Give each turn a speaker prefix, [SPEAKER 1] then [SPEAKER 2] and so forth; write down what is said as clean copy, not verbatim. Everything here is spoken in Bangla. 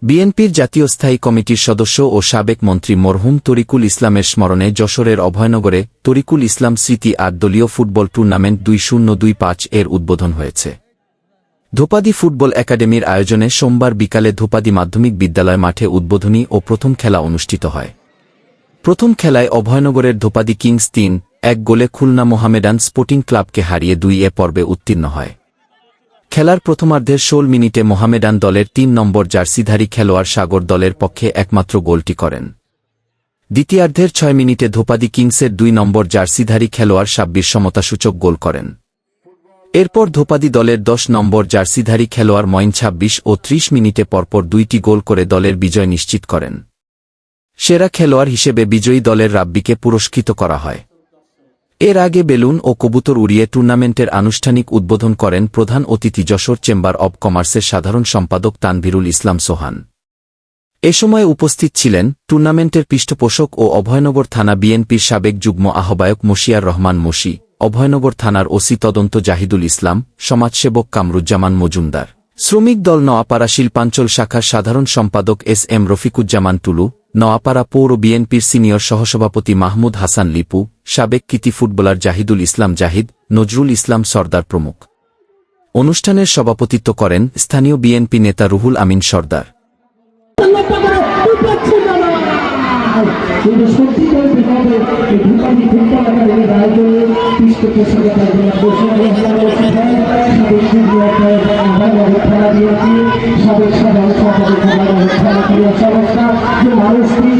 [SPEAKER 1] বিএনপির জাতীয় স্থায়ী কমিটির সদস্য ও সাবেক মন্ত্রী মরহুম তরিকুল ইসলামের স্মরণে যশোরের অভয়নগরে তরিকুল ইসলাম স্মৃতি ৮ দলীয় ফুটবল টুর্নামেন্ট 2025 এর উদ্বোধন হয়েছে। ধোপাদি ফুটবল একাডেমির আয়োজনে সোমবার বিকালে ধোপাদি মাধ্যমিক বিদ্যালয় মাঠে উদ্বোধনী ও প্রথম খেলা অনুষ্ঠিত হয়। প্রথম খেলায় অভয়নগরের ধোপাদি কিংস ৩-১ গোলে খুলনা মোহামেডান স্পোর্টিং ক্লাবকে হারিয়ে ২ পর্বে উত্তীর্ণ হয়। খেলার প্রথমার্ধের ১৬ মিনিটে মোহামেডান দলের ৩ নম্বর জার্সিধারী খেলোয়াড় সাগর দলের পক্ষে একমাত্র গোলটি করেন। দ্বিতীয়ার্ধের ৬ মিনিটে ধোপাদি কিংসের ২ নম্বর জার্সিধারী খেলোয়াড় সাব্বির সমতাসূচক গোল করেন। এরপর ধোপাদি দলের ১০ নম্বর জার্সিধারী খেলোয়াড় মঈন ২৬ ও ৩০ মিনিটে পরপর ২টি গোল করে দলের বিজয় নিশ্চিত করেন। সেরা খেলোয়াড় হিসেবে বিজয়ী দলের রাব্বিকে পুরস্কৃত করা হয়। এর আগে বেলুন ও কবুতর উড়িয়ে টুর্নামেন্টের আনুষ্ঠানিক উদ্বোধন করেন প্রধান অতিথি যশোর চেম্বার অব কমার্সের সাধারণ সম্পাদক তানভীরুল ইসলাম সোহান। এ সময় উপস্থিত ছিলেন টুর্নামেন্টের পৃষ্ঠপোষক ও অভয়নগর থানা বিএনপির সাবেক যুগ্ম আহ্বায়ক মশিয়ার রহমান মশি, অভয়নগর থানার ওসি তদন্ত জাহিদুল ইসলাম, সমাজসেবক কামরুজ্জামান মজুমদার, শ্রমিক দল নোয়াপাড়া শিল্পাঞ্চল শাখার সাধারণ সম্পাদক এস.এম. রফিকুজ্জামান টুলু, নোয়াপাড়া পৌর বিএনপির সিনিয়র সহসভাপতি মাহমুদ হাসান লিপু, সাবেক কৃতি ফুটবলার জাহিদুল ইসলাম জাহিদ, নজরুল ইসলাম সরদার প্রমুখ। অনুষ্ঠানের সভাপতিত্ব করেন স্থানীয় বিএনপি নেতা রুহুল আমিন সরদার।
[SPEAKER 2] মানুষটি